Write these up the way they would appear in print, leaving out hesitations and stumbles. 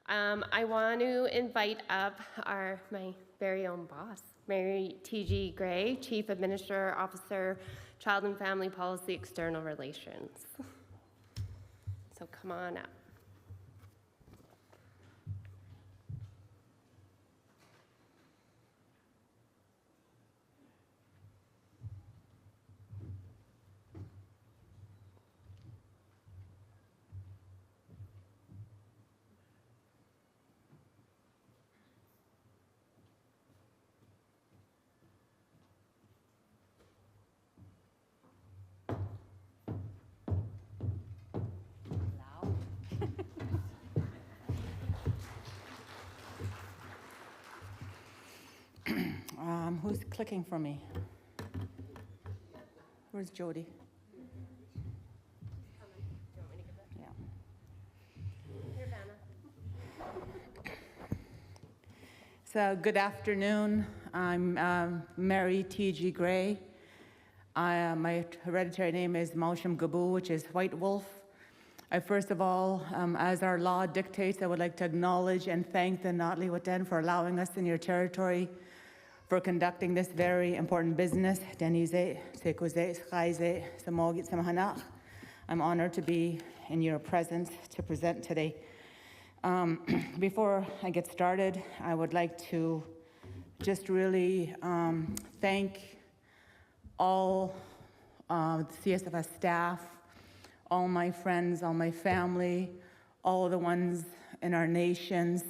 I want to invite up my very own boss, Mary Teegee-Gray, Chief Administrator Officer, Child and Family Policy, External Relations. So come on up. Who's clicking for me? Where's Jody? Yeah. Here, Vanna. So good afternoon. I'm Mary Teegee-Gray. My hereditary name is Mausham Gabu, which is White Wolf. First of all, as our law dictates, I would like to acknowledge and thank the Notley Watan for allowing us in your territory for conducting this very important business. I'm honored to be in your presence to present today. Before I get started, I would like to just really thank all the CSFS staff, all my friends, all my family, all the ones in our nations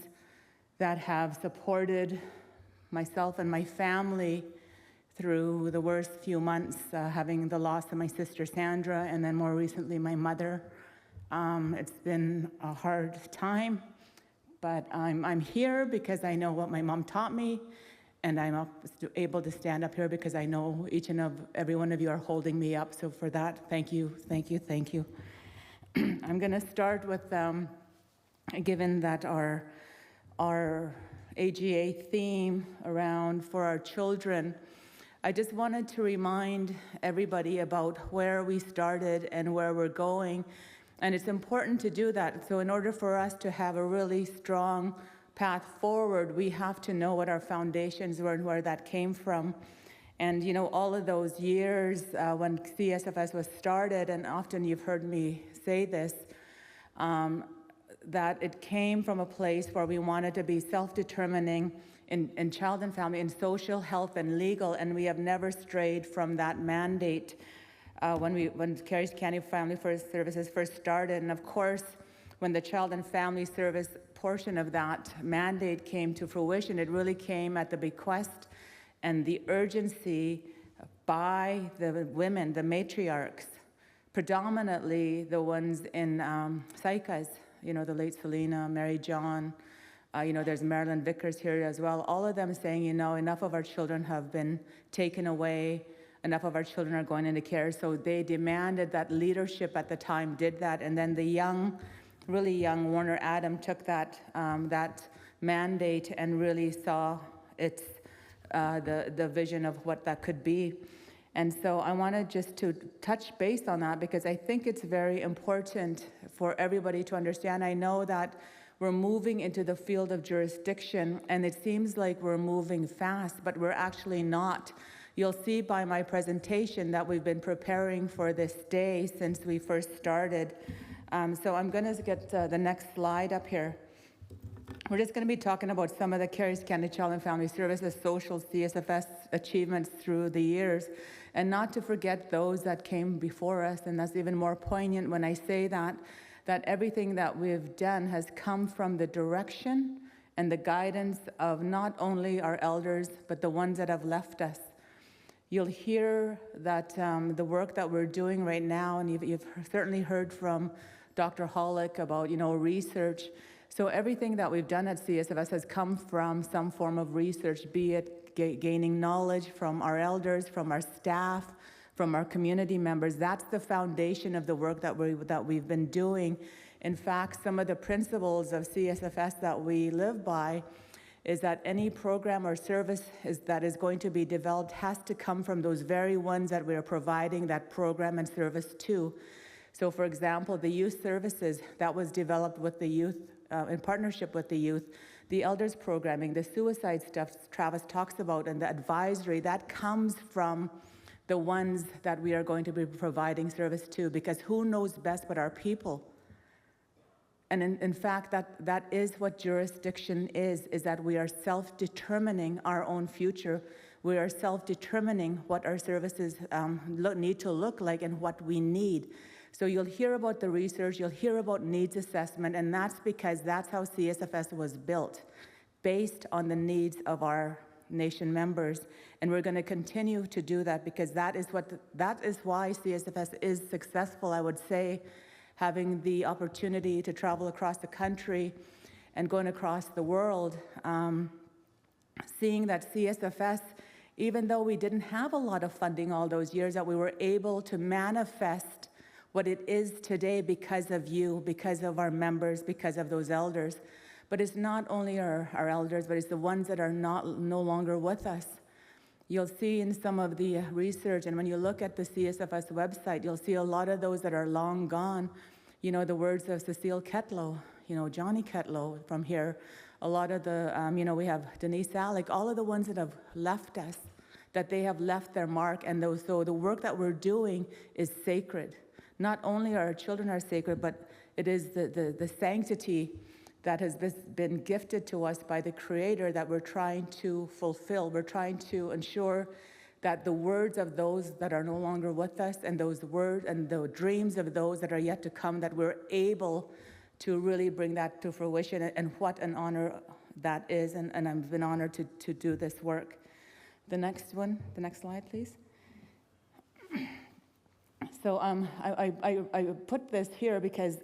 that have supported myself and my family through the worst few months, having the loss of my sister Sandra, and then more recently my mother. It's been a hard time, but I'm here because I know what my mom taught me, and I'm able to stand up here because I know each and every one of you are holding me up. So for that, thank you, thank you, thank you. I'm going to start with, given that our AGA theme around for our children, I just wanted to remind everybody about where we started and where we're going. And it's important to do that. So in order for us to have a really strong path forward, we have to know what our foundations were and where that came from. And you know, all of those years when CSFS was started, and often you've heard me say this, that it came from a place where we wanted to be self-determining in child and family, in social, health, and legal, and we have never strayed from that mandate when Carrick County Family First Services first started. And of course, when the child and family service portion of that mandate came to fruition, it really came at the bequest and the urgency by the women, the matriarchs, predominantly the ones in psychas, you know, the late Selena, Mary John, you know, there's Marilyn Vickers here as well, all of them saying, you know, enough of our children have been taken away, enough of our children are going into care. So they demanded that leadership at the time did that, and then the young, really young Warner Adam took that, that mandate and really saw its, the vision of what that could be. And so I wanted just to touch base on that because I think it's very important for everybody to understand. I know that we're moving into the field of jurisdiction and it seems like we're moving fast, but we're actually not. You'll see by my presentation that we've been preparing for this day since we first started. So I'm going to get the next slide up here. We're just going to be talking about some of the Carrick County Child and Family Services social CSFS achievements through the years, and not to forget those that came before us. And that's even more poignant when I say that everything that we've done has come from the direction and the guidance of not only our elders, but the ones that have left us. You'll hear that the work that we're doing right now, and you've certainly heard from Dr. Hollick about, you know, research. So everything that we've done at CSFS has come from some form of research, be it gaining knowledge from our elders, from our staff, from our community members. That's the foundation of the work that we've been doing. In fact, some of the principles of CSFS that we live by is that any program or service that is going to be developed has to come from those very ones that we are providing that program and service to. So for example, the youth services, that was developed with the youth in partnership with the youth, the elders programming, the suicide stuff Travis talks about, and the advisory, that comes from the ones that we are going to be providing service to, because who knows best but our people? And in fact, that is what jurisdiction is that we are self-determining our own future. We are self-determining what our services need to look like and what we need. So you'll hear about the research, you'll hear about needs assessment, and that's because that's how CSFS was built, based on the needs of our nation members. And we're going to continue to do that, because that is why CSFS is successful, I would say, having the opportunity to travel across the country and going across the world, seeing that CSFS, even though we didn't have a lot of funding all those years, that we were able to manifest what it is today because of you, because of our members, because of those elders. But it's not only our elders, but it's the ones that are no longer with us. You'll see in some of the research, and when you look at the CSFS website, you'll see a lot of those that are long gone. You know, the words of Cecile Ketlow, Johnny Ketlow from here. A lot of the, we have Denise Alec, all of the ones that have left us, that they have left their mark. And so the work that we're doing is sacred. Not only our children are sacred, but it is the sanctity that has been gifted to us by the Creator that we're trying to fulfill. We're trying to ensure that the words of those that are no longer with us, and those words and the dreams of those that are yet to come, that we're able to really bring that to fruition. And what an honor that is, and I've been honored to do this work. The next slide, please. So I put this here because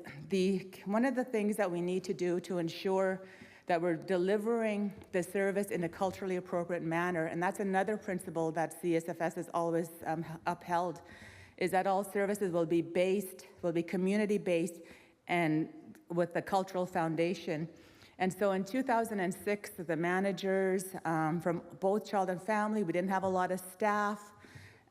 one of the things that we need to do to ensure that we're delivering the service in a culturally appropriate manner, and that's another principle that CSFS has always upheld, is that all services will be community-based and with the cultural foundation. And so in 2006, the managers from both child and family, we didn't have a lot of staff,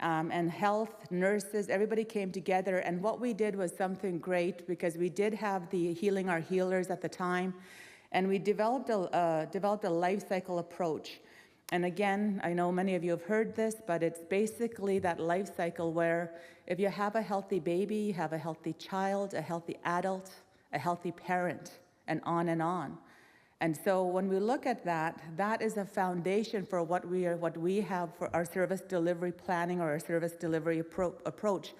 and health, nurses, everybody came together. And what we did was something great, because we did have the Healing Our Healers at the time, and we developed a life cycle approach. And again, I know many of you have heard this, but it's basically that life cycle where if you have a healthy baby, you have a healthy child, a healthy adult, a healthy parent, and on and on. And so when we look at that, that is a foundation for what we have for our service delivery planning, or our service delivery approach,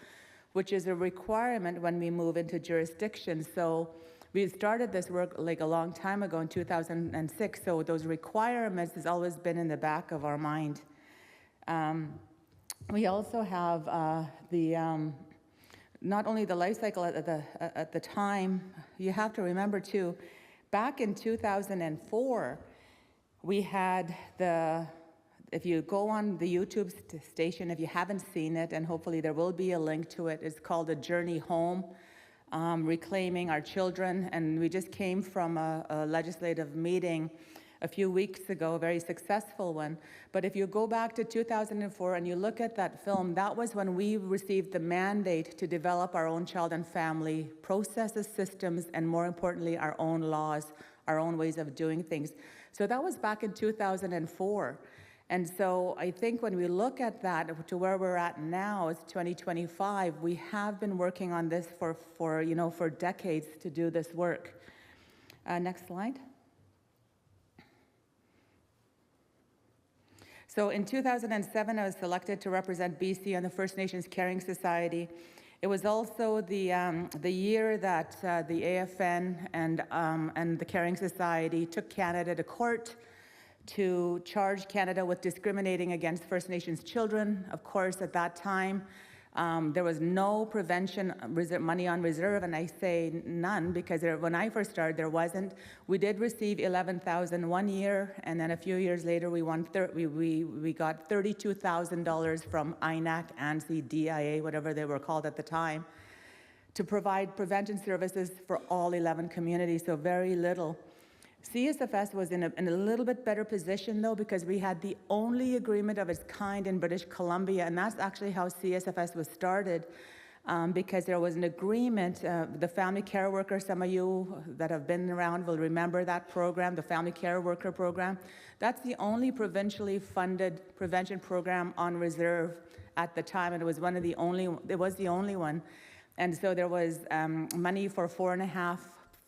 which is a requirement when we move into jurisdiction. So we started this work like a long time ago in 2006, so those requirements has always been in the back of our mind. We also have not only the life cycle at the time, you have to remember too, back in 2004, we had if you go on the YouTube station, if you haven't seen it, and hopefully there will be a link to it, it's called A Journey Home, Reclaiming Our Children. And we just came from a legislative meeting a few weeks ago, a very successful one. But if you go back to 2004 and you look at that film, that was when we received the mandate to develop our own child and family processes, systems, and more importantly, our own laws, our own ways of doing things. So that was back in 2004. And so I think when we look at that to where we're at now, it's 2025, we have been working on this for decades to do this work. Next slide. So in 2007, I was selected to represent BC on the First Nations Caring Society. It was also the year that the AFN and the Caring Society took Canada to court to charge Canada with discriminating against First Nations children. Of course, at that time, there was no prevention money on reserve, and I say none because when I first started, there wasn't. We did receive $11,000 one year, and then a few years later, we got $32,000 from INAC, ANSI, DIA, whatever they were called at the time, to provide prevention services for all 11 communities, so very little. CSFS was in a little bit better position though, because we had the only agreement of its kind in British Columbia, and that's actually how CSFS was started. because there was an agreement, the family care worker, some of you that have been around will remember that program, the family care worker program. That's the only provincially funded prevention program on reserve at the time, and it was the only one. And so there was money for 4.5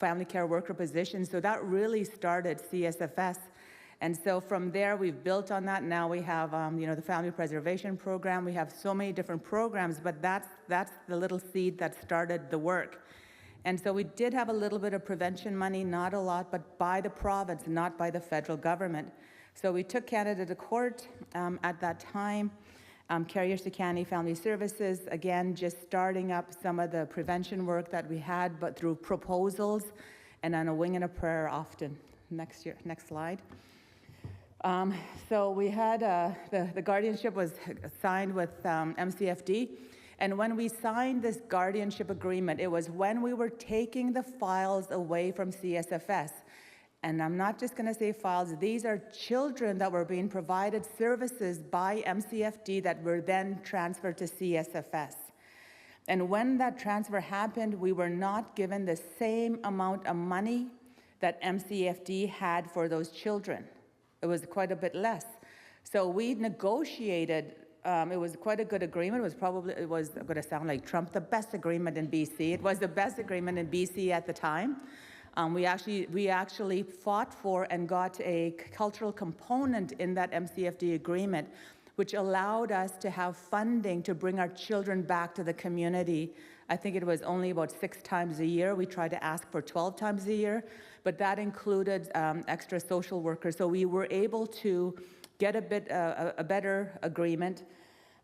family care worker positions, so that really started CSFS. And so from there, we've built on that. Now we have, the family preservation program. We have so many different programs, but that's the little seed that started the work. And so we did have a little bit of prevention money, not a lot, but by the province, not by the federal government. So we took Canada to court at that time. Carrier-Secani Family Services, again, just starting up some of the prevention work that we had, but through proposals and on a wing and a prayer often. Next slide. So we had, the guardianship was signed with MCFD, and when we signed this guardianship agreement, it was when we were taking the files away from CSFS. And I'm not just going to say files, these are children that were being provided services by MCFD that were then transferred to CSFS. And when that transfer happened, we were not given the same amount of money that MCFD had for those children. It was quite a bit less. So we negotiated, it was quite a good agreement. It was going to sound like Trump, the best agreement in BC. It was the best agreement in BC at the time. We actually fought for and got a cultural component in that MCFD agreement, which allowed us to have funding to bring our children back to the community. I think it was only about 6 times a year. We tried to ask for 12 times a year, but that included extra social workers. So we were able to get a better agreement.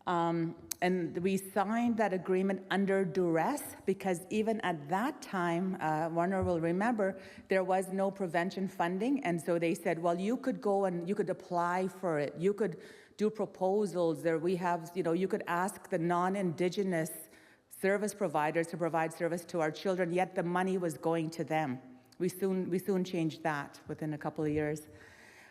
And we signed that agreement under duress because even at that time, Warner will remember, there was no prevention funding. And so they said, well, you could go and you could apply for it. You could do proposals. You could ask the non-Indigenous service providers to provide service to our children, yet the money was going to them. We soon changed that within a couple of years.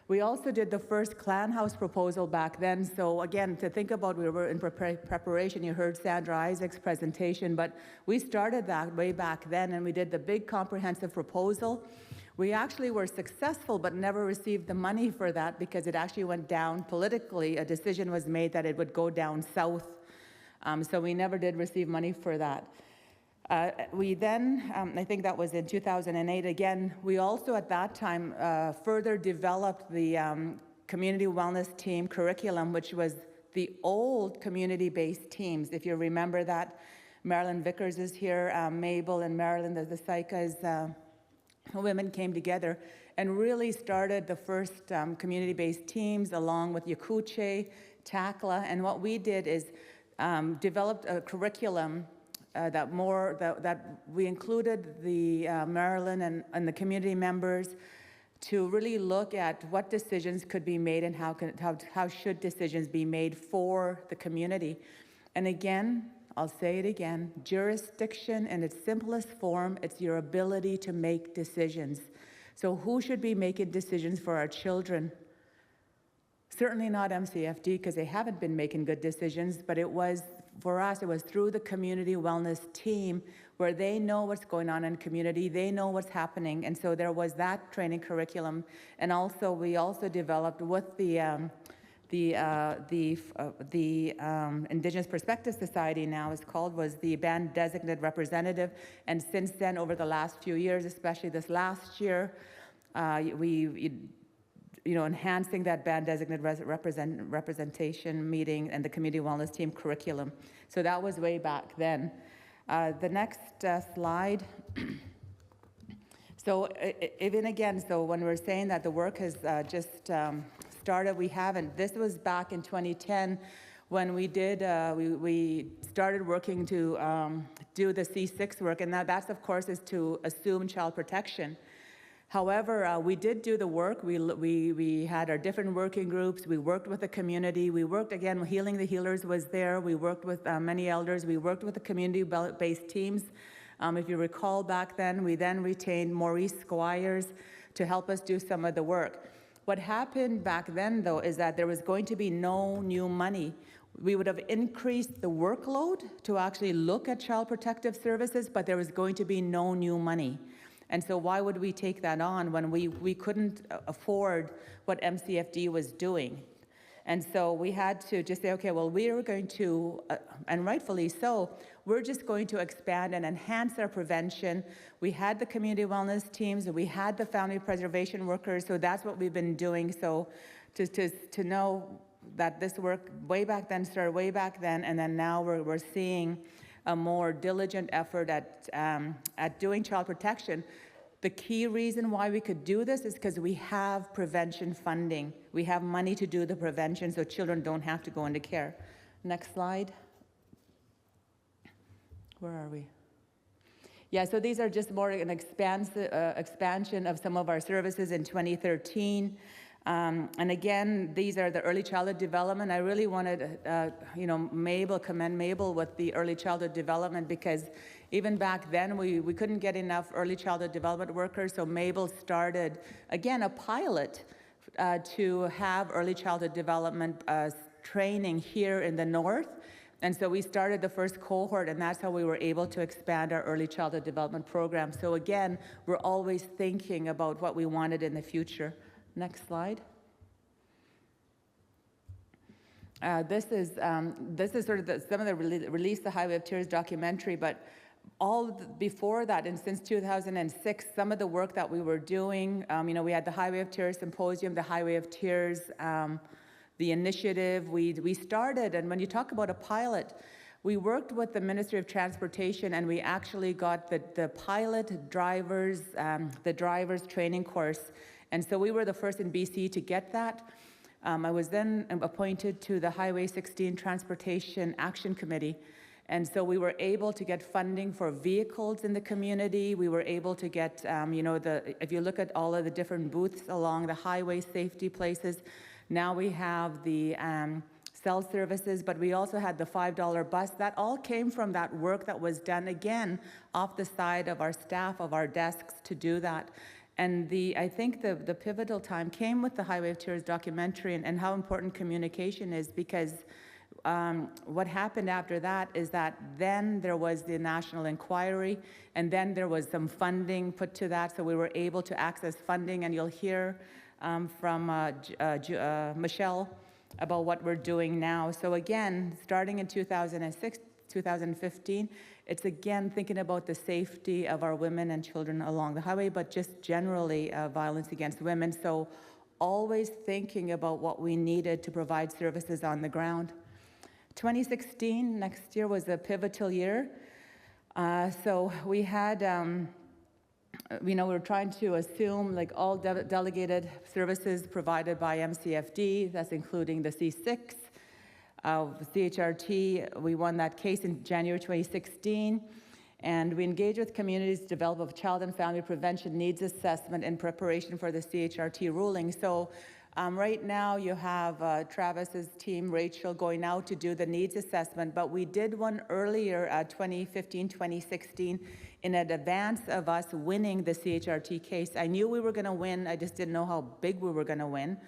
We also did the first clan house proposal back then. So again, to think about, we were in preparation. You heard Sandra Isaac's presentation, but we started that way back then, and we did the big comprehensive proposal. We actually were successful, but never received the money for that because it actually went down politically. A decision was made that it would go down south. So we never did receive money for that. We then, I think that was in 2008, again, we also at that time further developed the community wellness team curriculum, which was the old community-based teams. If you remember that, Marilyn Vickers is here, Mabel and Marilyn, the Saikas, women came together and really started the first community-based teams along with Yakuche, Takla, and what we did is developed a curriculum that we included the Marilyn and the community members to really look at what decisions could be made and how should decisions be made for the community. And again, I'll say it again, jurisdiction in its simplest form, it's your ability to make decisions. So who should be making decisions for our children? Certainly not MCFD, because they haven't been making good decisions, but it was, for us, it was through the community wellness team where they know what's going on in the community, they know what's happening, and so there was that training curriculum. And also, we also developed with the Indigenous Perspective Society now is called, was the band designated representative, and since then, over the last few years, especially this last year, enhancing that band designated representation meeting and the community wellness team curriculum. So that was way back then. The next slide. So even again, so when we're saying that the work has just started, we haven't. This was back in 2010 when we did, we started working to do the C6 work, and that's of course is to assume child protection. However, we did do the work. We had our different working groups. We worked with the community. We worked, again, Healing the Healers was there. We worked with many elders. We worked with the community-based teams. If you recall back then, we then retained Maurice Squires to help us do some of the work. What happened back then, though, is that there was going to be no new money. we would have increased the workload to actually look at child protective services, but there was going to be no new money. And so why would we take that on when we couldn't afford what MCFD was doing? And so we had to just say, okay, well, we are going to, and rightfully so, we're just going to expand and enhance our prevention. We had the community wellness teams, we had the family preservation workers, so that's what we've been doing. So to know that this work way back then started way back then, and then now we're seeing a more diligent effort at doing child protection. The key reason why we could do this is because we have prevention funding. We have money to do the prevention so children don't have to go into care. Next slide. Where are we? Yeah, so these are just more an expansion of some of our services in 2013. And again, these are the early childhood development. I really wanted, commend Mabel with the early childhood development, because even back then we couldn't get enough early childhood development workers. So Mabel started, again, a pilot to have early childhood development training here in the north. And so we started the first cohort, and that's how we were able to expand our early childhood development program. So again, we're always thinking about what we wanted in the future. Next slide. This is sort of some of the Release the Highway of Tears documentary, but before that, and since 2006, some of the work that we were doing, we had the Highway of Tears Symposium, the Highway of Tears, the initiative we started, and when you talk about a pilot, we worked with the Ministry of Transportation, and we actually got the pilot drivers, the drivers training course. And so we were the first in BC to get that. I was then appointed to the Highway 16 Transportation Action Committee. And so we were able to get funding for vehicles in the community. We were able to get, if you look at all of the different booths along the highway safety places, now we have the cell services, but we also had the $5 bus. That all came from that work that was done, again, off the side of our staff, of our desks to do that. And I think the pivotal time came with the Highway of Tears documentary and how important communication is, because what happened after that is that then there was the national inquiry, and then there was some funding put to that, so we were able to access funding, and you'll hear from Michelle about what we're doing now. So again, starting in 2006, 2015, it's again thinking about the safety of our women and children along the highway, but just generally violence against women. So always thinking about what we needed to provide services on the ground. 2016, next year, was a pivotal year. So we had, we were trying to assume like all delegated services provided by MCFD, that's including the C6, CHRT. We won that case in January 2016, and we engaged with communities to develop a child and family prevention needs assessment in preparation for the CHRT ruling. So right now you have Travis's team, Rachel, going out to do the needs assessment, but we did one earlier, 2015, 2016, in advance of us winning the CHRT case. I knew we were going to win, I just didn't know how big we were going to win.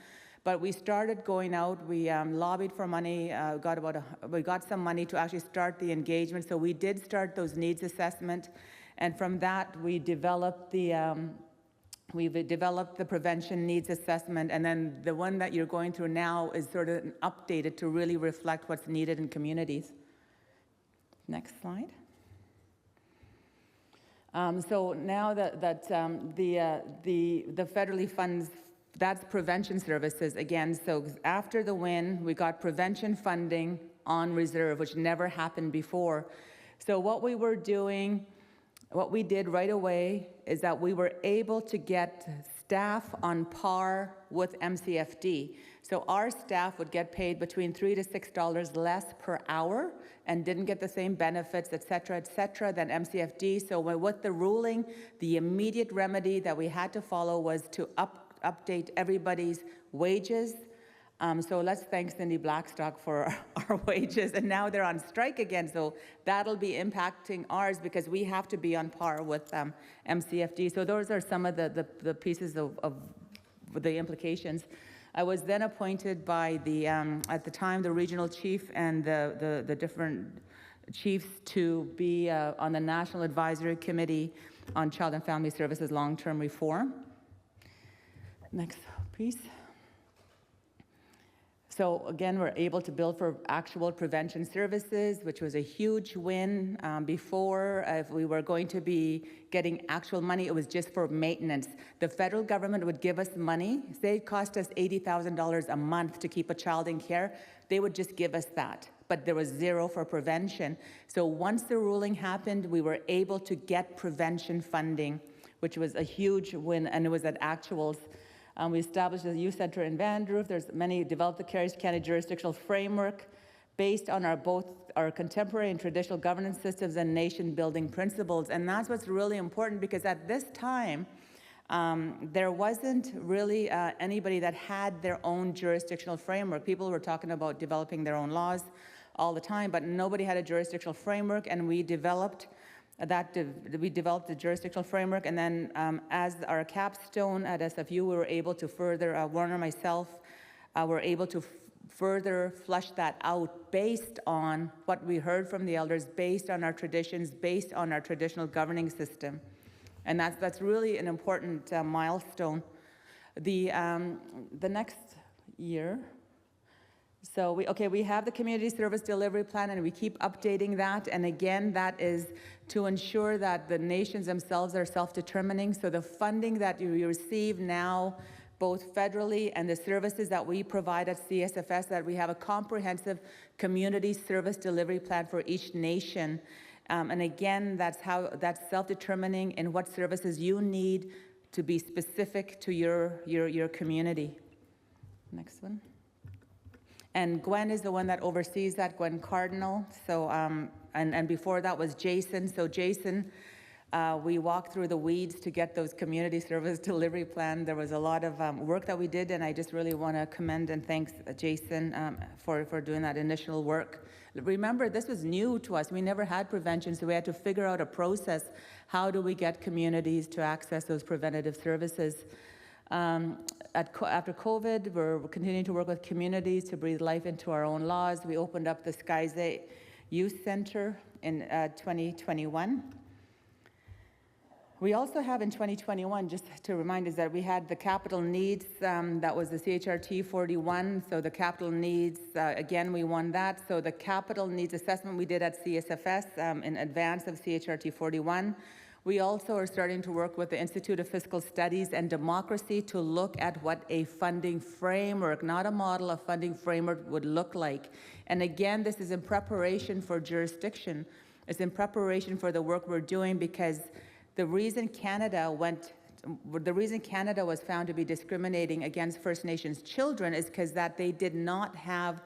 But we started going out, we lobbied for money, we got some money to actually start the engagement. So we did start those needs assessment, and from that we developed the prevention needs assessment, and then the one that you're going through now is sort of updated to really reflect what's needed in communities. Next slide. So now that the federally funds, that's prevention services again. So after the win, we got prevention funding on reserve, which never happened before. So what we were doing, what we did right away is that we were able to get staff on par with MCFD. So our staff would get paid between $3 to $6 less per hour and didn't get the same benefits, et cetera, than MCFD. So with the ruling, the immediate remedy that we had to follow was to update everybody's wages. So let's thank Cindy Blackstock for our wages, and now they're on strike again, so that'll be impacting ours because we have to be on par with MCFD. So those are some of the pieces of the implications. I was then appointed by the, at the time, the regional chief and the different chiefs to be on the National Advisory Committee on Child and Family Services Long-Term Reform. Next, please. So again, we're able to bill for actual prevention services, which was a huge win. Before, if we were going to be getting actual money, it was just for maintenance. The federal government would give us money. Say it cost us $80,000 a month to keep a child in care. They would just give us that, but there was zero for prevention. So once the ruling happened, we were able to get prevention funding, which was a huge win, and it was at actuals. We established a youth center in Vandroof. There's many developed the Caries County jurisdictional framework based on both our contemporary and traditional governance systems and nation-building principles. And that's what's really important, because at this time, there wasn't really anybody that had their own jurisdictional framework. People were talking about developing their own laws all the time, but nobody had a jurisdictional framework, and we developed the jurisdictional framework, and then as our capstone at SFU, we were able to further, Warner and myself, were able to further flush that out based on what we heard from the elders, based on our traditions, based on our traditional governing system. And that's really an important milestone. The next year, so we have the community service delivery plan, and we keep updating that. And again, that is to ensure that the nations themselves are self-determining. So the funding that you receive now, both federally and the services that we provide at CSFS, that we have a comprehensive community service delivery plan for each nation. And again, that's self-determining in what services you need to be specific to your community. Next one. And Gwen is the one that oversees that, Gwen Cardinal. So, and before that was Jason. So Jason, we walked through the weeds to get those community service delivery plan. There was a lot of work that we did, and I just really want to commend and thank Jason for doing that initial work. Remember, this was new to us. We never had prevention, so we had to figure out a process. How do we get communities to access those preventative services? After COVID, we're continuing to work with communities to breathe life into our own laws. We opened up the Skyze Youth Center in 2021. We also have in 2021, just to remind us, that we had the capital needs, that was the CHRT 41. So the capital needs, again, we won that. So the capital needs assessment we did at CSFS in advance of CHRT 41. We also are starting to work with the Institute of Fiscal Studies and Democracy to look at what a funding framework, not a model, a funding framework would look like. And again, this is in preparation for jurisdiction. It's in preparation for the work we're doing, because the reason Canada was found to be discriminating against First Nations children is because that they did not have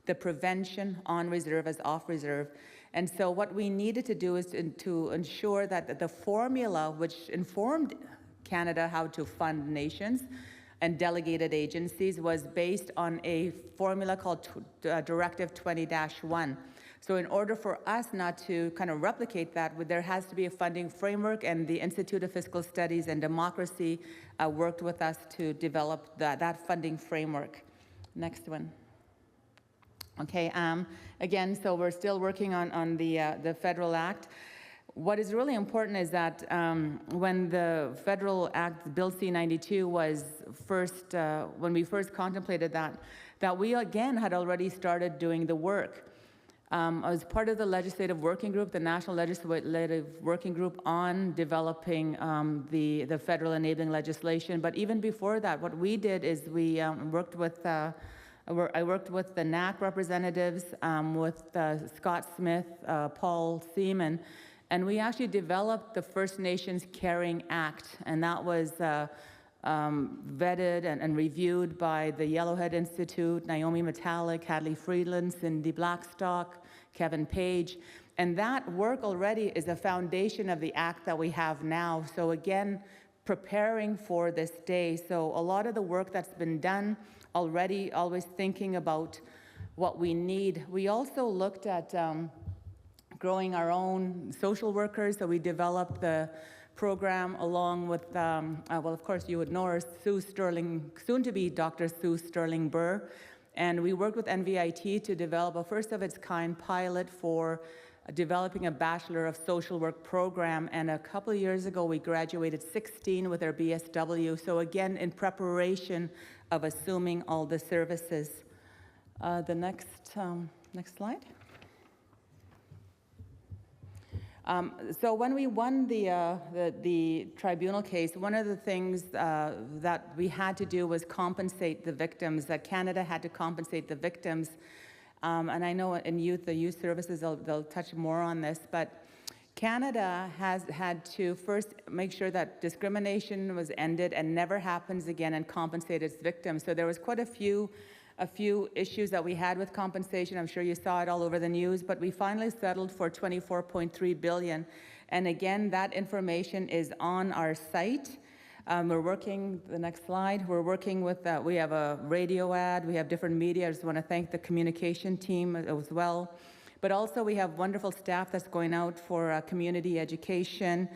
the prevention on reserve as off reserve. And so what we needed to do is to ensure that the formula which informed Canada how to fund nations and delegated agencies was based on a formula called Directive 20-1. So in order for us not to kind of replicate that, there has to be a funding framework, and the Institute of Fiscal Studies and Democracy worked with us to develop that funding framework. Next one. Okay, again, so we're still working on the Federal Act. What is really important is that when the Federal Act, Bill C-92, was first, when we first contemplated that we again had already started doing the work. I was part of the legislative working group, the National Legislative Working Group on developing the federal enabling legislation. But even before that, what we did is we worked with I worked with the NAC representatives, with Scott Smith, Paul Seaman, and we actually developed the First Nations Caring Act, and that was vetted and reviewed by the Yellowhead Institute, Naomi Metallic, Hadley Friedland, Cindy Blackstock, Kevin Page, and that work already is a foundation of the act that we have now. So again, preparing for this day. So a lot of the work that's been done already, always thinking about what we need. We also looked at growing our own social workers, so we developed the program, along with, well, of course, you would know her, Sue Sterling, soon to be Dr. Sue Sterling Burr. And we worked with NVIT to develop a first of its kind pilot for developing a Bachelor of Social Work program. And a couple of years ago, we graduated 16 with our BSW. So again, in preparation of assuming all the services. The next slide. So when we won the tribunal case, one of the things that we had to do was compensate the victims, that Canada had to compensate the victims. And I know in the youth services, they'll touch more on this, but Canada has had to first make sure that discrimination was ended and never happens again and compensate its victims. So there was quite a few issues that we had with compensation. I'm sure you saw it all over the news, but we finally settled for $24.3 billion. And again, that information is on our site. We're working, the next slide, we're working with, we have a radio ad, we have different media. I just want to thank the communication team as well. But also we have wonderful staff that's going out for community education,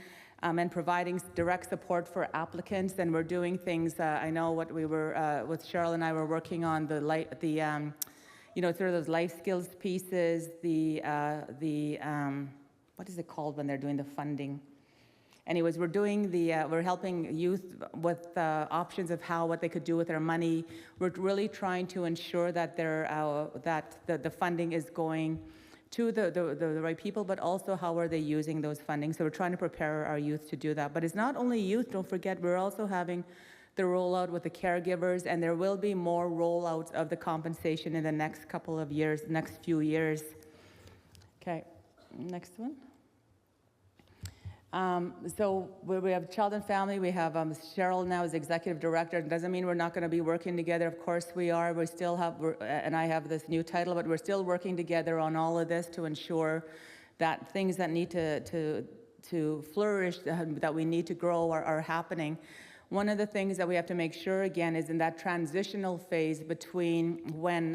and providing direct support for applicants. And we're doing things, I know what we were, with Cheryl and I were working on you know, sort of those life skills pieces, what is it called when they're doing the funding? Anyways, we're doing we're helping youth with options of what they could do with their money. We're really trying to ensure that the funding is going to the right people, but also how are they using those funding. So we're trying to prepare our youth to do that. But it's not only youth, don't forget, we're also having the rollout with the caregivers, and there will be more rollouts of the compensation in the next couple of years, next few years. Okay, next one. So we have Child and Family, we have Cheryl now as Executive Director. It doesn't mean we're not going to be working together. Of course we are. We still have, and I have this new title, but we're still working together on all of this to ensure that things that need to flourish, that we need to grow are happening. One of the things that we have to make sure, again, is in that transitional phase between when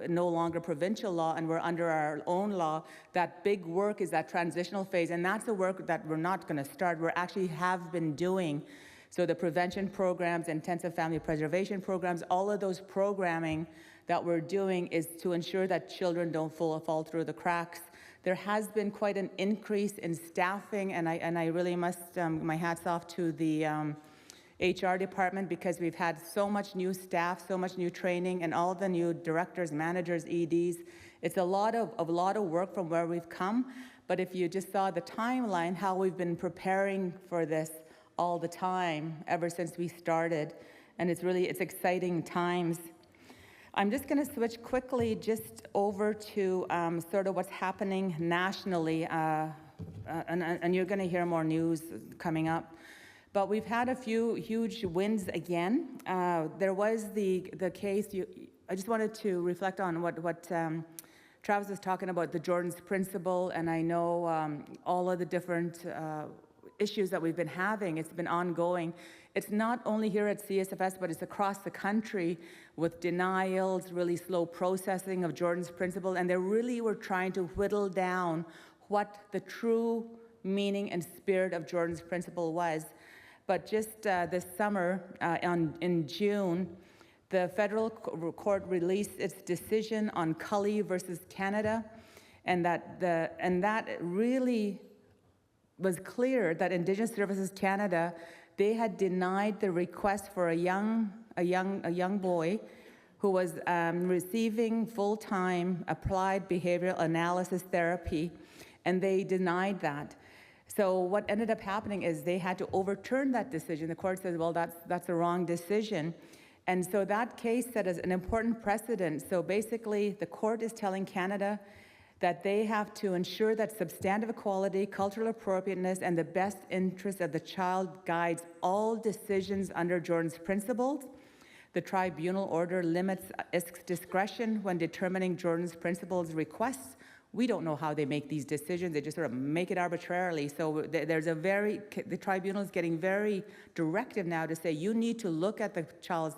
no longer provincial law and we're under our own law, that big work is that transitional phase. And that's the work that we're not going to start. We actually have been doing. So the prevention programs, intensive family preservation programs, all of those programming that we're doing is to ensure that children don't fall through the cracks. There has been quite an increase in staffing, and I really must, my hat's off to the HR department, because we've had so much new staff, so much new training, and all the new directors, managers, EDs. It's a lot of work from where we've come. But if you just saw the timeline, how we've been preparing for this all the time ever since we started, and it's exciting times. I'm just going to switch quickly just over to sort of what's happening nationally, and you're going to hear more news coming up. But we've had a few huge wins again. There was the case, I just wanted to reflect on what Travis was talking about, the Jordan's Principle, and I know all of the different issues that we've been having. It's been ongoing. It's not only here at CSFS, but it's across the country with denials, really slow processing of Jordan's Principle, and they really were trying to whittle down what the true meaning and spirit of Jordan's Principle was. But just this summer, in June, the federal court released its decision on Cully versus Canada, and that really was clear that Indigenous Services Canada, they had denied the request for a young boy who was receiving full-time applied behavioral analysis therapy, and they denied that. So what ended up happening is they had to overturn that decision. The court says, well, that's a wrong decision. And so that case set as an important precedent. So basically, the court is telling Canada that they have to ensure that substantive equality, cultural appropriateness, and the best interest of the child guides all decisions under Jordan's Principles. The tribunal order limits ISC's discretion when determining Jordan's Principles requests. We don't know how they make these decisions. They just sort of make it arbitrarily. So the tribunal is getting very directive now to say you need to look at the child's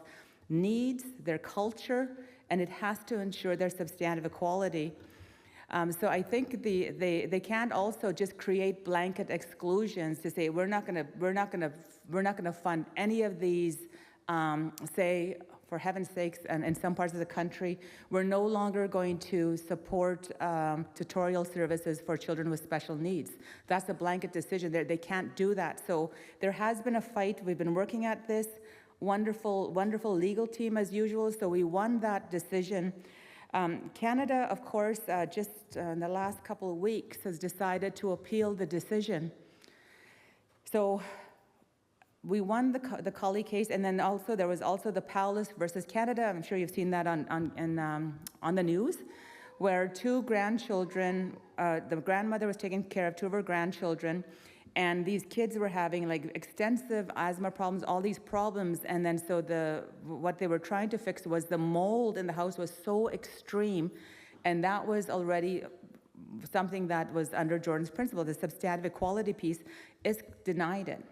needs, their culture, and it has to ensure their substantive equality. So I think they can't also just create blanket exclusions to say we're not going to fund any of these. Say, for heaven's sakes, and in some parts of the country, we're no longer going to support tutorial services for children with special needs. That's a blanket decision. They can't do that. So there has been a fight. We've been working at this. Wonderful, wonderful legal team as usual. So we won that decision. Canada, of course, just in the last couple of weeks has decided to appeal the decision. So we won the Cully case, and then also there was also the Paulus versus Canada. I'm sure you've seen that on the news, where two grandchildren, the grandmother was taking care of two of her grandchildren, and these kids were having like extensive asthma problems, all these problems, and then so what they were trying to fix was the mold in the house was so extreme, and that was already something that was under Jordan's principle. The substantive equality piece is denied it.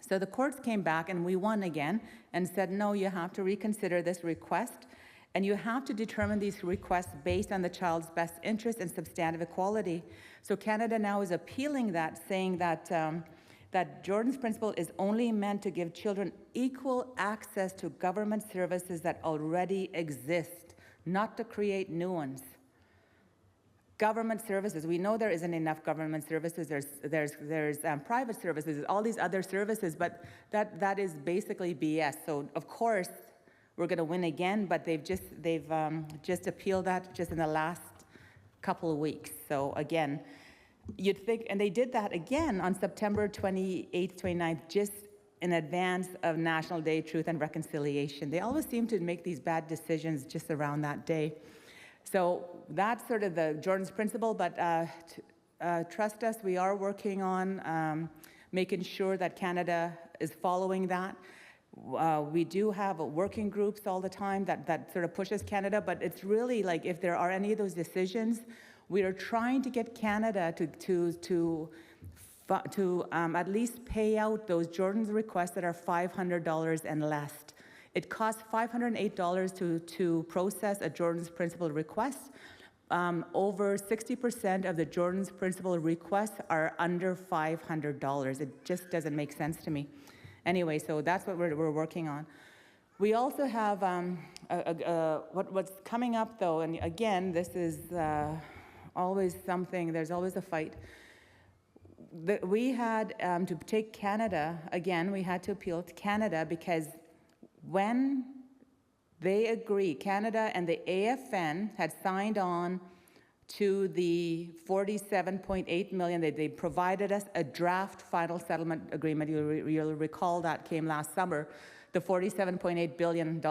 So the courts came back and we won again and said, no, you have to reconsider this request, and you have to determine these requests based on the child's best interest and substantive equality. So Canada now is appealing that, saying that that Jordan's principle is only meant to give children equal access to government services that already exist, not to create new ones. Government services, we know there isn't enough government services. There's private services, all these other services, but that is basically BS. So of course we're going to win again, but they've just appealed that just in the last couple of weeks. So again, you'd think, and they did that again on September 28th, 29th, just in advance of National Day Truth and Reconciliation. They always seem to make these bad decisions just around that day. So that's sort of the Jordan's principle, but trust us, we are working on making sure that Canada is following that. We do have working groups all the time that sort of pushes Canada, but it's really like if there are any of those decisions, we are trying to get Canada to at least pay out those Jordan's requests that are $500 and less. It costs $508 to process a Jordan's principle request. Over 60% of the Jordan's principle requests are under $500. It just doesn't make sense to me. Anyway, so that's what we're working on. We also have what's coming up though, and again, this is always something, there's always a fight. We had to take Canada, again, we had to appeal to Canada because when they agree, Canada and the AFN had signed on to the $47.8 million. They provided us a draft final settlement agreement. You'll recall that came last summer, the $47.8 billion.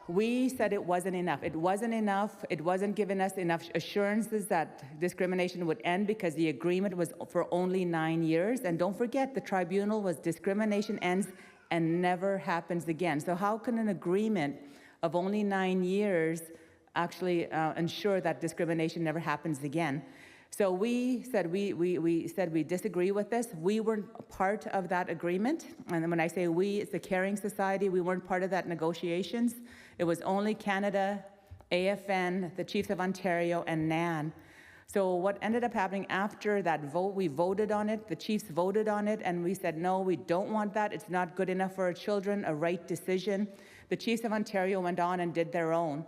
We said it wasn't enough. It wasn't enough. It wasn't giving us enough assurances that discrimination would end because the agreement was for only 9 years. And don't forget, the tribunal was discrimination ends and never happens again. So how can an agreement of only 9 years actually ensure that discrimination never happens again? So we said we disagree with this. We weren't part of that agreement. And when I say we, it's the Caring Society. We weren't part of that negotiations. It was only Canada, AFN, the Chiefs of Ontario, and NAN. So what ended up happening after that vote, we voted on it, the Chiefs voted on it, and we said, no, we don't want that. It's not good enough for our children, a right decision. The Chiefs of Ontario went on and did their own.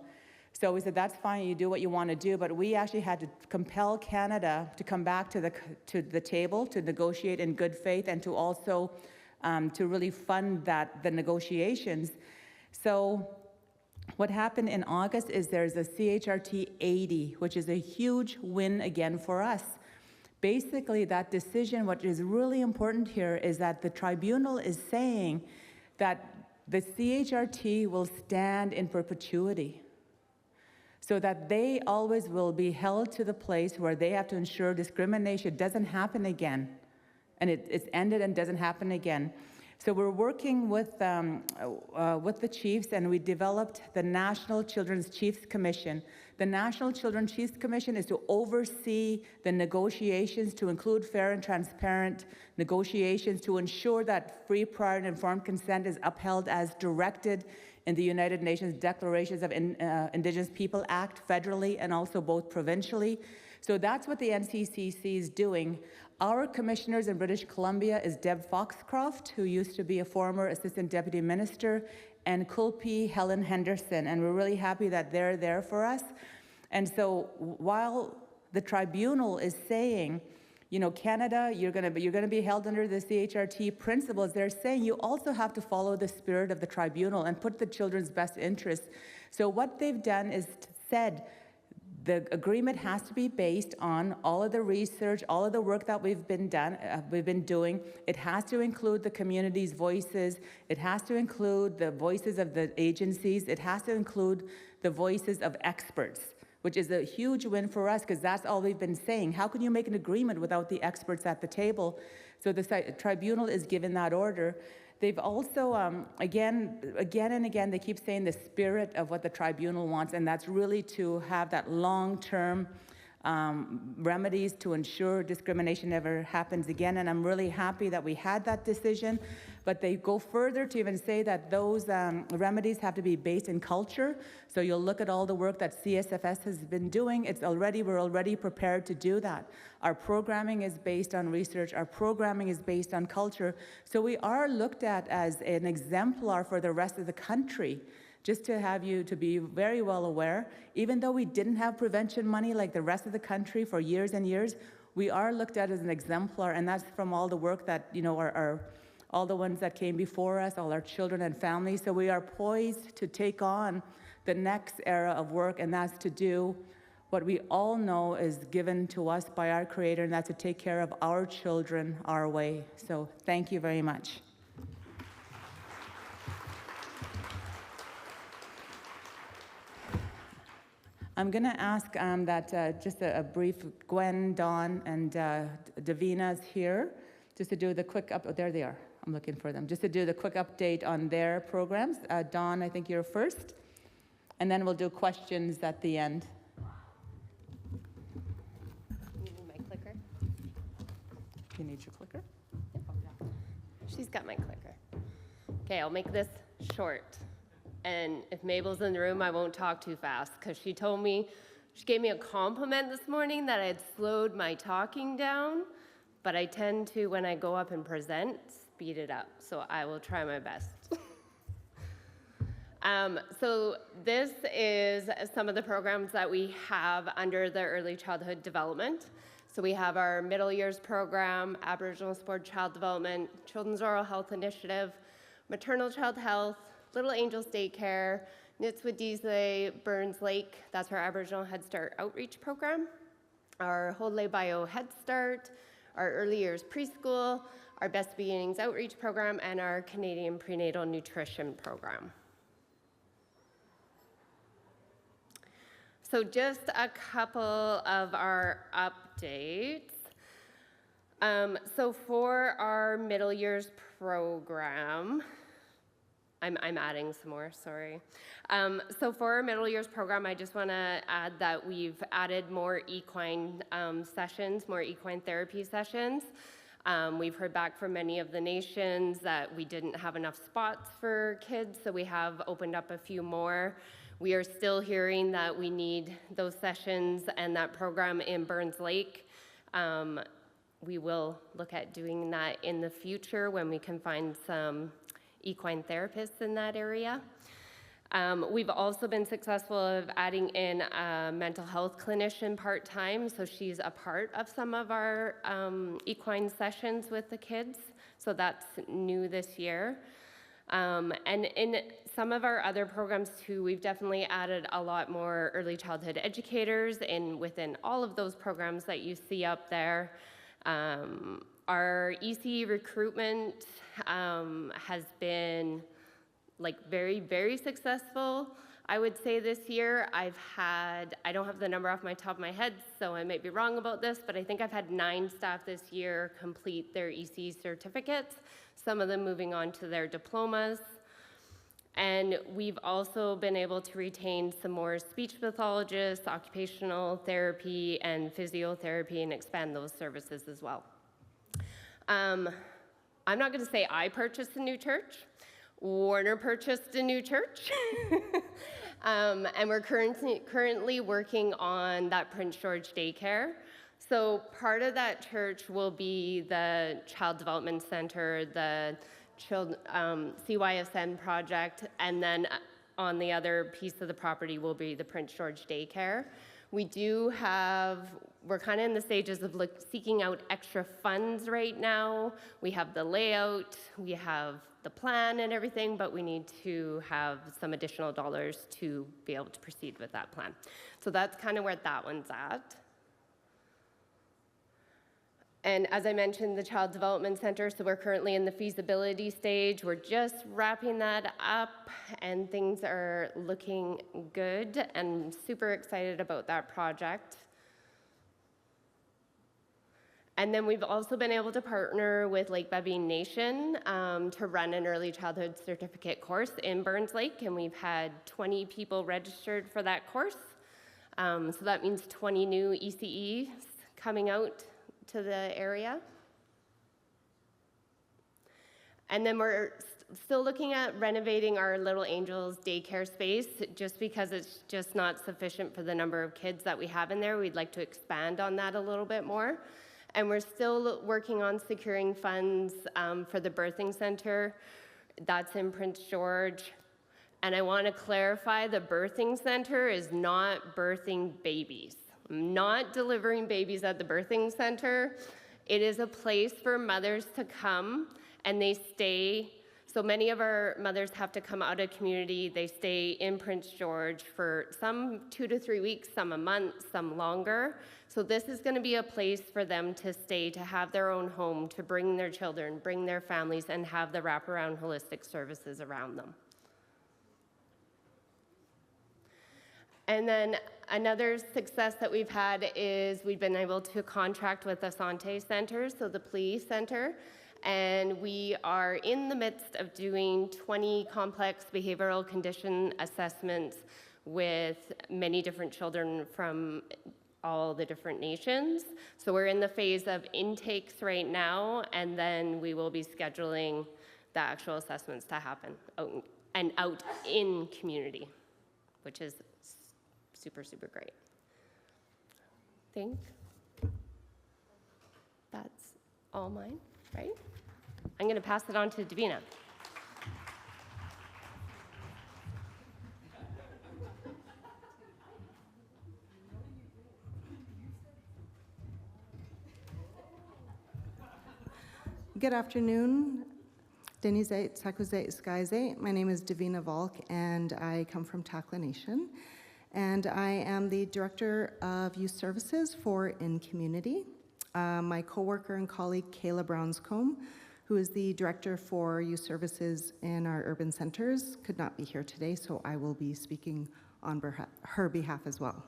So we said, that's fine, you do what you want to do, but we actually had to compel Canada to come back to the table to negotiate in good faith and to also to really fund the negotiations. So what happened in August is there's a CHRT 80, which is a huge win again for us. Basically, that decision, what is really important here is that the tribunal is saying that the CHRT will stand in perpetuity, so that they always will be held to the place where they have to ensure discrimination doesn't happen again, and it's ended and doesn't happen again. So we're working with the chiefs, and we developed the National Children's Chiefs Commission. The National Children's Chiefs Commission is to oversee the negotiations, to include fair and transparent negotiations, to ensure that free, prior, and informed consent is upheld as directed in the United Nations Declarations of Indigenous People Act, federally and also both provincially. So that's what the NCCC is doing. Our commissioners in British Columbia is Deb Foxcroft, who used to be a former Assistant Deputy Minister, and Kulpi Helen Henderson, and we're really happy that they're there for us. And so while the tribunal is saying, you know, Canada, you're going to be held under the CHRT principles, they're saying you also have to follow the spirit of the tribunal and put the children's best interests. So what they've done is said, the agreement has to be based on all of the research, all of the work that we've been doing. It has to include the community's voices. It has to include the voices of the agencies. It has to include the voices of experts, which is a huge win for us because that's all we've been saying. How can you make an agreement without the experts at the table? So the tribunal is given that order. They've also, again and again, they keep saying the spirit of what the tribunal wants, and that's really to have that long-term remedies to ensure discrimination never happens again. And I'm really happy that we had that decision, but they go further to even say that those remedies have to be based in culture. So you'll look at all the work that CSFS has been doing. We're already prepared to do that. Our programming is based on research. Our programming is based on culture. So we are looked at as an exemplar for the rest of the country. Just to have you to be very well aware, even though we didn't have prevention money like the rest of the country for years and years, we are looked at as an exemplar, and that's from all the work that, you know, all the ones that came before us, all our children and families. So we are poised to take on the next era of work, and that's to do what we all know is given to us by our Creator, and that's to take care of our children our way. So thank you very much. I'm going to ask that just a brief, Gwen, Dawn, and Davina's here, just to do the quick up. Oh, there they are. I'm looking for them. Just to do the quick update on their programs. Dawn, I think you're first, and then we'll do questions at the end. You need my clicker? You need your clicker? She's got my clicker. Okay, I'll make this short. And if Mabel's in the room, I won't talk too fast because she gave me a compliment this morning that I had slowed my talking down, but I tend to, when I go up and present, speed it up. So I will try my best. So this is some of the programs that we have under the early childhood development. So we have our middle years program, Aboriginal Supported Child Development, Children's Oral Health Initiative, Maternal Child Health, Little Angels Daycare, Nitswa-Deasley, Burns Lake, that's our Aboriginal Head Start Outreach Program, our Hodley Bio Head Start, our Early Years Preschool, our Best Beginnings Outreach Program, and our Canadian Prenatal Nutrition Program. So just a couple of our updates. So for our middle years program, I'm adding some more, sorry. So for our middle years program, I just want to add that we've added more equine sessions, more equine therapy sessions. We've heard back from many of the nations that we didn't have enough spots for kids, so we have opened up a few more. We are still hearing that we need those sessions and that program in Burns Lake. We will look at doing that in the future when we can find some equine therapists in that area. We've also been successful of adding in a mental health clinician part-time, so she's a part of some of our equine sessions with the kids, so that's new this year. And in some of our other programs too, we've definitely added a lot more early childhood educators within all of those programs that you see up there. Our ECE recruitment has been very, very successful. I would say this year I've had, I don't have the number off my top of my head, so I might be wrong about this, but I think I've had 9 staff this year complete their EC certificates, some of them moving on to their diplomas. And we've also been able to retain some more speech pathologists, occupational therapy, and physiotherapy, and expand those services as well. I'm not going to say I purchased a new church. Warner purchased a new church. And we're currently working on that Prince George daycare. So part of that church will be the Child Development Center, the CYSN project, and then on the other piece of the property will be the Prince George daycare. We're kind of in the stages of seeking out extra funds right now. We have the layout, we have the plan and everything, but we need to have some additional dollars to be able to proceed with that plan. So that's kind of where that one's at. And as I mentioned, the Child Development Center, so we're currently in the feasibility stage. We're just wrapping that up, and things are looking good, and super excited about that project. And then we've also been able to partner with Lake Bebby Nation to run an early childhood certificate course in Burns Lake, and we've had 20 people registered for that course. So that means 20 new ECEs coming out to the area. And then we're still looking at renovating our Little Angels daycare space, just because it's just not sufficient for the number of kids that we have in there. We'd like to expand on that a little bit more. And we're still working on securing funds for the birthing center. That's in Prince George. And I want to clarify, the birthing center is not birthing babies. I'm not delivering babies at the birthing center. It is a place for mothers to come, and they stay. So many of our mothers have to come out of community. They stay in Prince George for some 2 to 3 weeks, some a month, some longer. So this is going to be a place for them to stay, to have their own home, to bring their children, bring their families, and have the wraparound holistic services around them. And then another success that we've had is we've been able to contract with the Sante Center, so the PLE Center, and we are in the midst of doing 20 complex behavioral condition assessments with many different children from all the different nations. So we're in the phase of intakes right now, and then we will be scheduling the actual assessments to happen out in community, which is super, super great. I think that's all mine, right? I'm going to pass it on to Davina. Good afternoon. Denizait, Sakuzait, Skyzait. My name is Davina Volk, and I come from Takla Nation. And I am the Director of Youth Services for In Community. My coworker and colleague, Kayla Brownscombe, who is the Director for Youth Services in our urban centers, could not be here today, so I will be speaking on her behalf as well.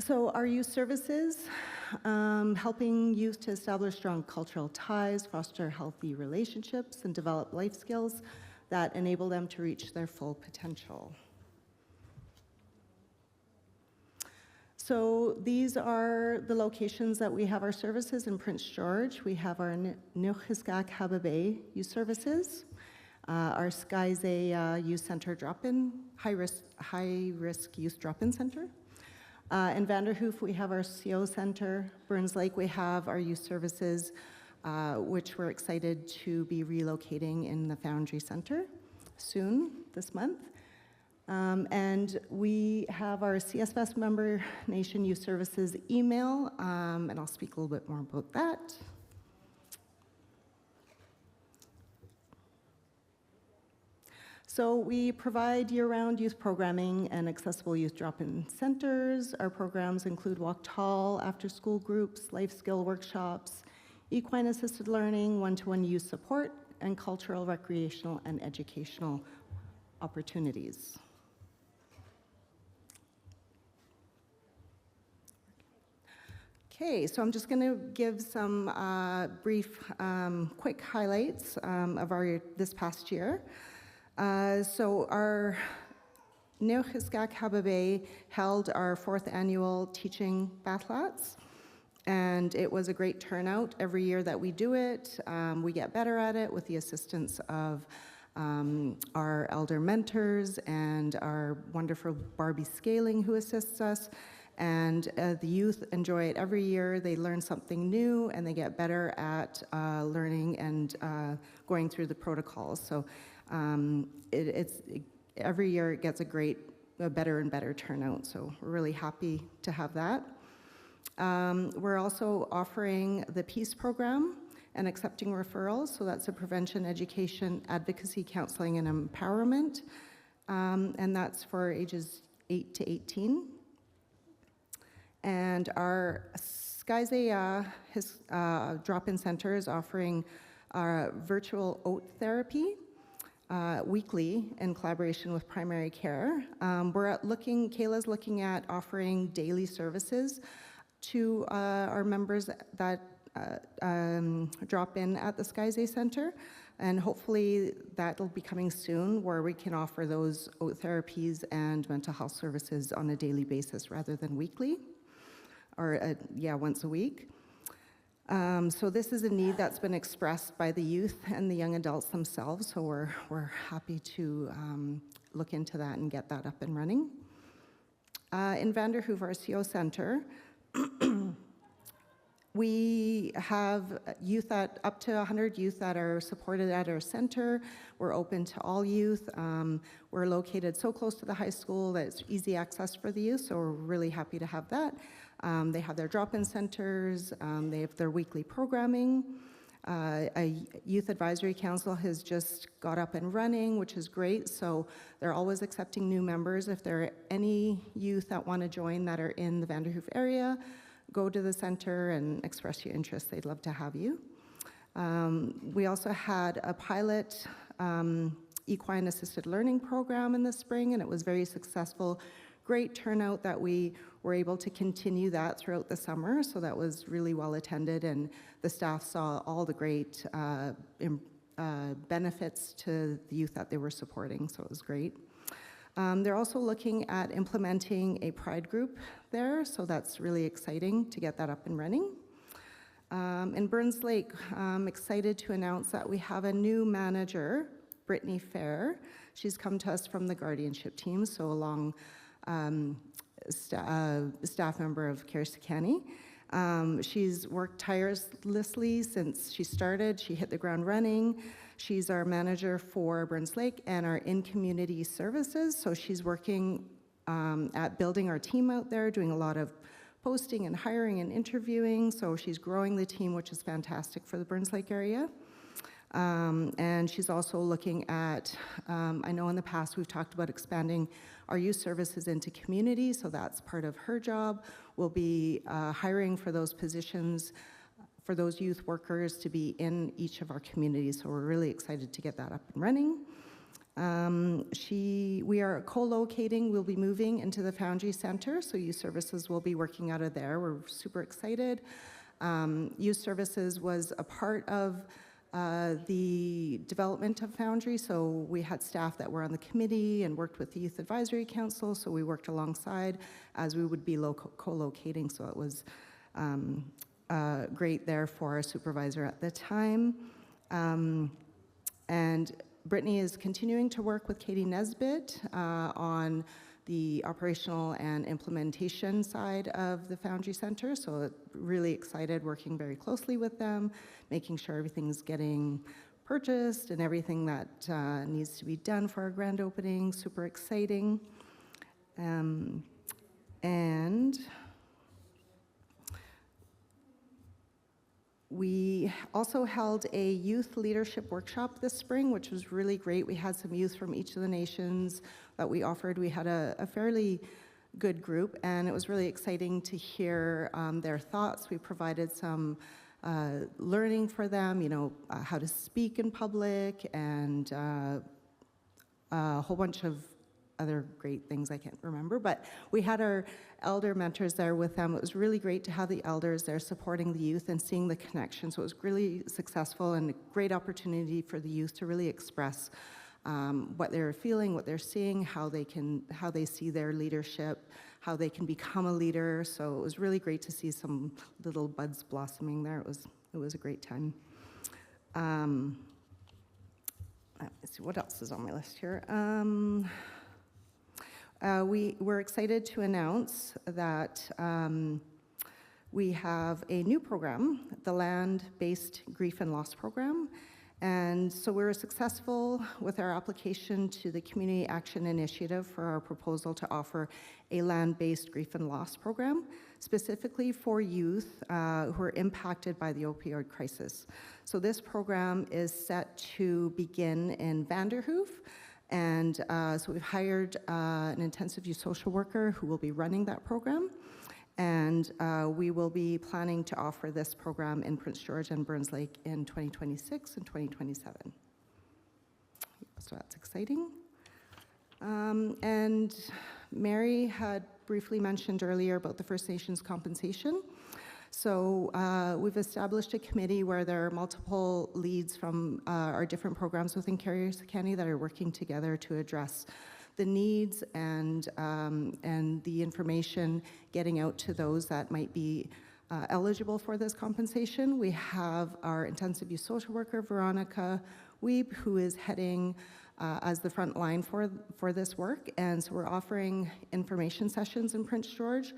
So our youth services, helping youth to establish strong cultural ties, foster healthy relationships, and develop life skills that enable them to reach their full potential. So these are the locations that we have our services in Prince George. We have our Nilchiskak Hababe Youth Services, our Skyzay Youth Center drop-in, high-risk youth drop-in center. In Vanderhoof, we have our CO Center. Burns Lake, we have our youth services, which we're excited to be relocating in the Foundry Center soon this month. And we have our CSFS member Nation Youth Services email, and I'll speak a little bit more about that. So we provide year-round youth programming and accessible youth drop-in centers. Our programs include Walk Tall, after-school groups, life skill workshops, equine-assisted learning, one-to-one youth support, and cultural, recreational, and educational opportunities. Okay, so I'm just going to give some brief, quick highlights of this past year. So our Neochiskak Hababe held our 4th annual teaching bathlats, and it was a great turnout. Every year that we do it, we get better at it with the assistance of our elder mentors and our wonderful Barbie Scaling who assists us. And the youth enjoy it every year. They learn something new and they get better at learning and going through the protocols. So every year it gets a better and better turnout. So we're really happy to have that. We're also offering the PEACE program and accepting referrals. So that's a prevention, education, advocacy, counseling, and empowerment. And that's for ages 8 to 18. And our Skyzea drop-in center is offering our virtual oat therapy weekly in collaboration with primary care. Kayla's looking at offering daily services to our members that drop in at the Skyzea Center, and hopefully that'll be coming soon, where we can offer those oat therapies and mental health services on a daily basis rather than weekly, or once a week. So this is a need that's been expressed by the youth and the young adults themselves, so we're happy to look into that and get that up and running. In Vanderhoof RCO Center, we have youth up to 100 youth that are supported at our center. We're open to all youth. We're located so close to the high school that it's easy access for the youth, so we're really happy to have that. They have their drop-in centers. They have their weekly programming. A youth advisory council has just got up and running, which is great. So they're always accepting new members. If there are any youth that want to join that are in the Vanderhoof area, go to the center and express your interest. They'd love to have you. We also had a pilot equine assisted learning program in the spring, and it was very successful. Great turnout that we were able to continue that throughout the summer, so that was really well attended, and the staff saw all the great benefits to the youth that they were supporting, so it was great. They're also looking at implementing a pride group there, so that's really exciting to get that up and running. In Burns Lake, I'm excited to announce that we have a new manager, Brittany Fair. She's come to us from the guardianship team, so along staff member of Kerstikani. She's worked tirelessly since she started. She hit the ground running. She's our manager for Burns Lake and our in-community services, so she's working at building our team out there, doing a lot of posting and hiring and interviewing, so she's growing the team, which is fantastic for the Burns Lake area. And she's also looking at, I know in the past we've talked about expanding our youth services into community, so that's part of her job. We'll be hiring for those positions, for those youth workers to be in each of our communities, so we're really excited to get that up and running. We are co-locating, we'll be moving into the Foundry Center, so youth services will be working out of there. We're super excited. Youth services was a part of the development of Foundry, so we had staff that were on the committee and worked with the Youth Advisory Council, so we worked alongside as we would be co-locating, so it was great there for our supervisor at the time. And Brittany is continuing to work with Katie Nesbitt on the operational and implementation side of the Foundry Center, so really excited working very closely with them, making sure everything's getting purchased and everything that needs to be done for our grand opening. Super exciting. And we also held a youth leadership workshop this spring, which was really great. We had some youth from each of the nations that we offered. We had a fairly good group, and it was really exciting to hear their thoughts. We provided some learning for them, how to speak in public, and a whole bunch of other great things I can't remember. But we had our elder mentors there with them. It was really great to have the elders there supporting the youth and seeing the connection. So it was really successful and a great opportunity for the youth to really express what they're feeling, what they're seeing, how they see their leadership, how they can become a leader. So it was really great to see some little buds blossoming there. It was a great time. Let's see, what else is on my list here? We're excited to announce that we have a new program, the Land-Based Grief and Loss Program. And so we were successful with our application to the Community Action Initiative for our proposal to offer a land-based grief and loss program, specifically for youth who are impacted by the opioid crisis. So this program is set to begin in Vanderhoof, and so we've hired an intensive youth social worker who will be running that program. And we will be planning to offer this program in Prince George and Burns Lake in 2026 and 2027. So that's exciting. And Mary had briefly mentioned earlier about the First Nations compensation. So we've established a committee where there are multiple leads from our different programs within Carriers County that are working together to address the needs and the information getting out to those that might be eligible for this compensation. We have our intensive youth social worker, Veronica Weeb, who is heading as the front line for this work. And so we're offering information sessions in Prince George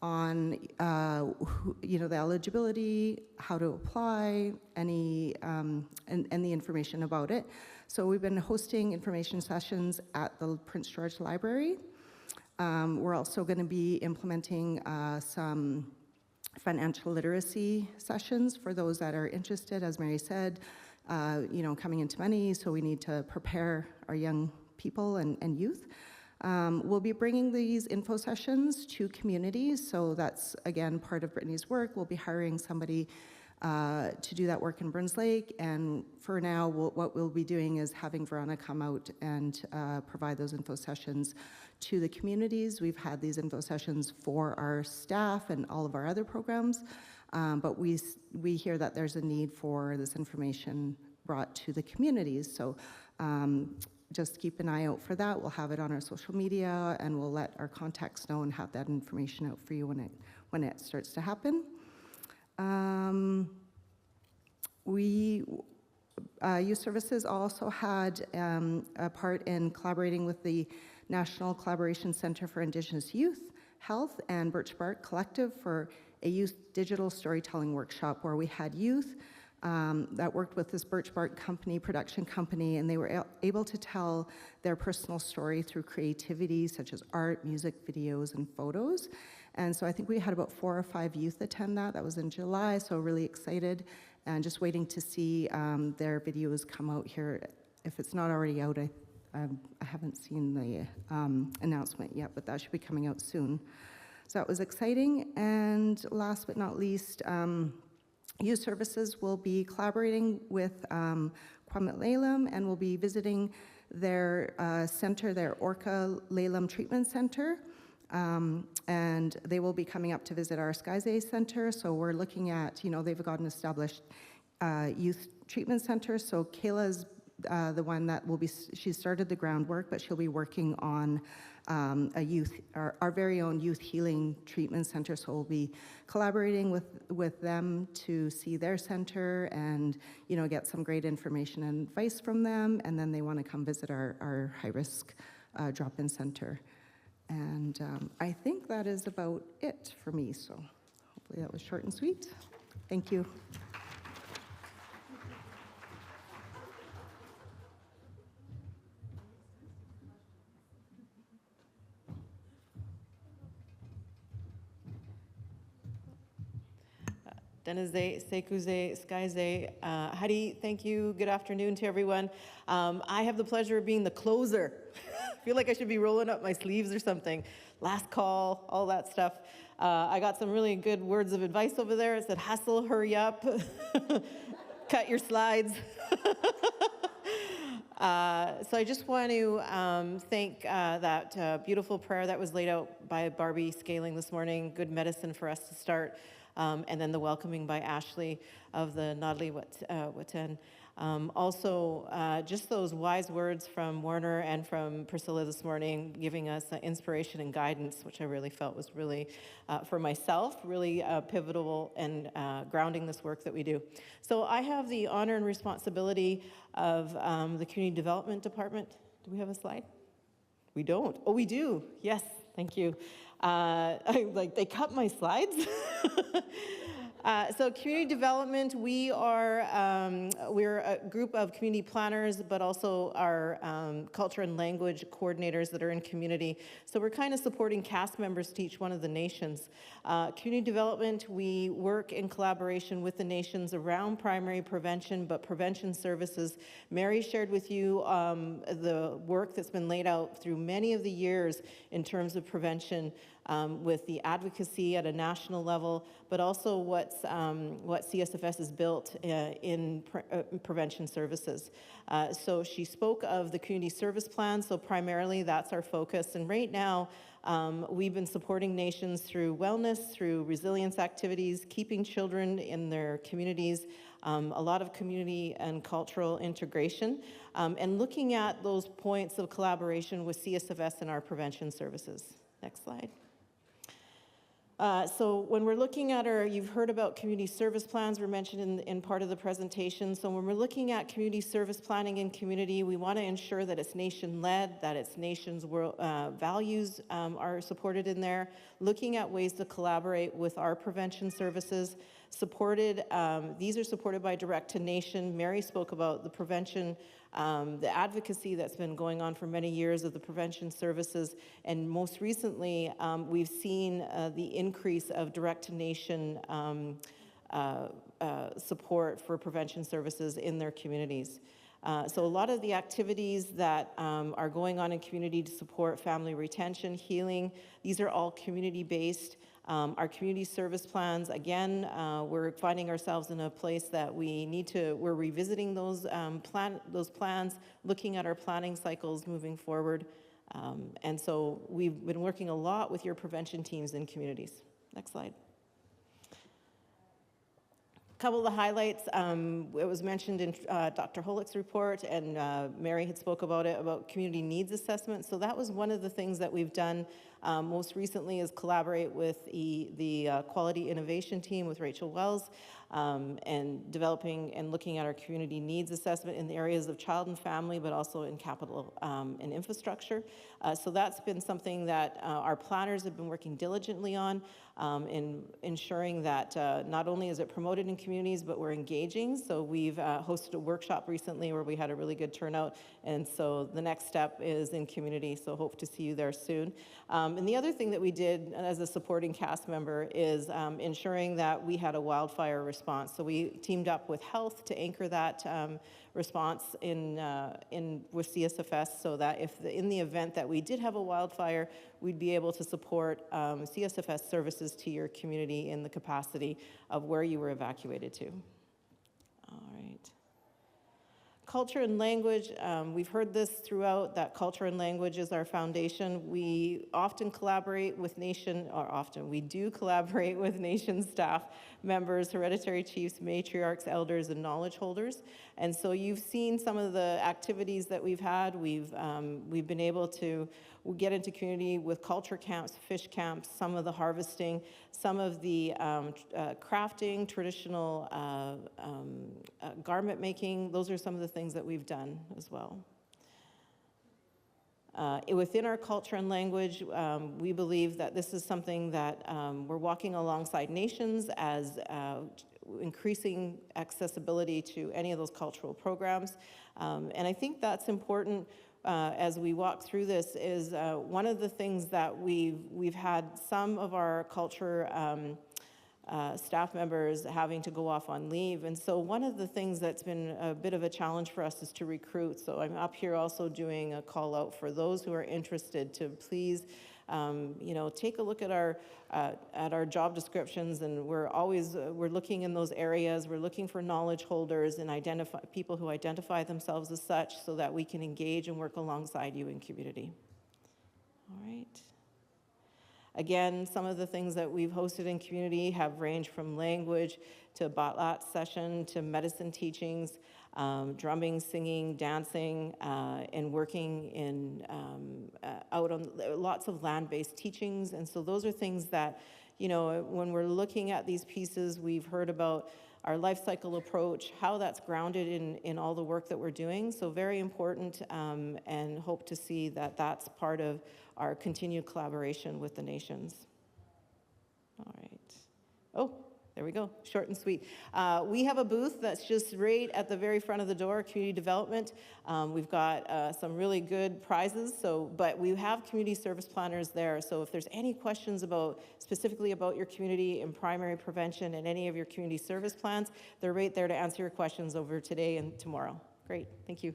on the eligibility, how to apply, and the information about it. So we've been hosting information sessions at the Prince George Library. We're also going to be implementing some financial literacy sessions for those that are interested, as Mary said, coming into money, so we need to prepare our young people and youth. We'll be bringing these info sessions to communities, so that's, again, part of Brittany's work. We'll be hiring somebody to do that work in Burns Lake, and for now, what we'll be doing is having Verona come out and provide those info sessions to the communities. We've had these info sessions for our staff and all of our other programs, but we hear that there's a need for this information brought to the communities, so just keep an eye out for that. We'll have it on our social media, and we'll let our contacts know and have that information out for you when it starts to happen. Youth Services also had a part in collaborating with the National Collaboration Center for Indigenous Youth, Health, and Birch Bark Collective for a youth digital storytelling workshop where we had youth that worked with this Birch Bark production company, and they were able to tell their personal story through creativity such as art, music, videos, and photos. And so I think we had about 4 or 5 youth attend that. That was in July, so really excited and just waiting to see their videos come out here. If it's not already out, I haven't seen the announcement yet, but that should be coming out soon. So that was exciting. And last but not least, Youth Services will be collaborating with Kwame Lalem, and will be visiting their center, their Orca Lalem Treatment Center. And they will be coming up to visit our Skyzay Center. So we're looking at, they've got an established youth treatment center. So Kayla's the one that will be, she started the groundwork, but she'll be working on our very own youth healing treatment center. So we'll be collaborating with them to see their center and, get some great information and advice from them. And then they want to come visit our high-risk drop-in center. And I think that is about it for me. So hopefully that was short and sweet. Thank you. Denizé, Sekuze, Skyze, Hadi, thank you. Good afternoon to everyone. I have the pleasure of being the closer. I feel like I should be rolling up my sleeves or something. Last call, all that stuff. I got some really good words of advice over there. It said, hustle, hurry up, cut your slides. So I just want to thank that beautiful prayer that was laid out by Barbie Scaling this morning, good medicine for us to start, and then the welcoming by Ashley of the Nadli Watan. Also, just those wise words from Warner and from Priscilla this morning, giving us inspiration and guidance, which I really felt was really, for myself, really pivotal and grounding this work that we do. So I have the honor and responsibility of the Community Development Department. Do we have a slide? We don't. Oh, we do. Yes, thank you. They cut my slides. So community development, we're a group of community planners, but also our culture and language coordinators that are in community. So we're kind of supporting cast members to each one of the nations. Community development, we work in collaboration with the nations around primary prevention, but prevention services. Mary shared with you the work that's been laid out through many of the years in terms of prevention, with the advocacy at a national level, but also what CSFS has built in prevention services. So she spoke of the community service plan, so primarily that's our focus. And right now, we've been supporting nations through wellness, through resilience activities, keeping children in their communities, a lot of community and cultural integration, and looking at those points of collaboration with CSFS and our prevention services. Next slide. So when we're looking at you've heard about community service plans were mentioned in part of the presentation. So when we're looking at community service planning in community, we want to ensure that it's nation-led, that its nation's values are supported in there, looking at ways to collaborate with our prevention services, these are supported by Direct to Nation. Mary spoke about the prevention, the advocacy that's been going on for many years of the prevention services, and most recently, we've seen the increase of Direct to Nation support for prevention services in their communities. So a lot of the activities that are going on in community to support family retention, healing, these are all community-based. Our community service plans, again, we're finding ourselves in a place that we're revisiting those plans, looking at our planning cycles moving forward. And so we've been working a lot with your prevention teams in communities. Next slide. A couple of the highlights, it was mentioned in Dr. Holick's report, and Mary had spoke about it, about community needs assessment. So that was one of the things that we've done most recently, is collaborate with the quality innovation team with Rachel Wells, and developing and looking at our community needs assessment in the areas of child and family, but also in capital and infrastructure. So that's been something that our planners have been working diligently on, in ensuring that not only is it promoted in communities, but we're engaging. So we've hosted a workshop recently where we had a really good turnout, and so the next step is in community, so hope to see you there soon. And the other thing that we did as a supporting cast member is ensuring that we had a wildfire response. So we teamed up with Health to anchor that response with CSFS, so that in the event that we did have a wildfire, we'd be able to support CSFS services to your community in the capacity of where you were evacuated to. All right. Culture and language, we've heard this throughout, that culture and language is our foundation. We often collaborate with we do collaborate with nation staff members, hereditary chiefs, matriarchs, elders, and knowledge holders. And so you've seen some of the activities that we've had. We've been able to get into community with culture camps, fish camps, some of the harvesting, some of the crafting, traditional garment making. Those are some of the things that we've done as well. Within our culture and language, we believe that this is something that we're walking alongside nations as increasing accessibility to any of those cultural programs. And I think that's important as we walk through this, is one of the things that we've had some of our culture staff members having to go off on leave. And so one of the things that's been a bit of a challenge for us is to recruit. So I'm up here also doing a call out for those who are interested to please take a look at our job descriptions, and we're looking in those areas. We're looking for knowledge holders and people who identify themselves as such, so that we can engage and work alongside you in community. All right. Again, some of the things that we've hosted in community have ranged from language to Batlat session to medicine teachings, drumming, singing, dancing, and working in out on lots of land-based teachings. And so those are things that, when we're looking at these pieces, we've heard about our life cycle approach, how that's grounded in all the work that we're doing. So very important, and hope to see that that's part of our continued collaboration with the nations. All right. Oh, there we go, short and sweet. We have a booth that's just right at the very front of the door, community development. We've got some really good prizes, but we have community service planners there. So if there's any questions specifically about your community and primary prevention and any of your community service plans, they're right there to answer your questions over today and tomorrow. Great, thank you.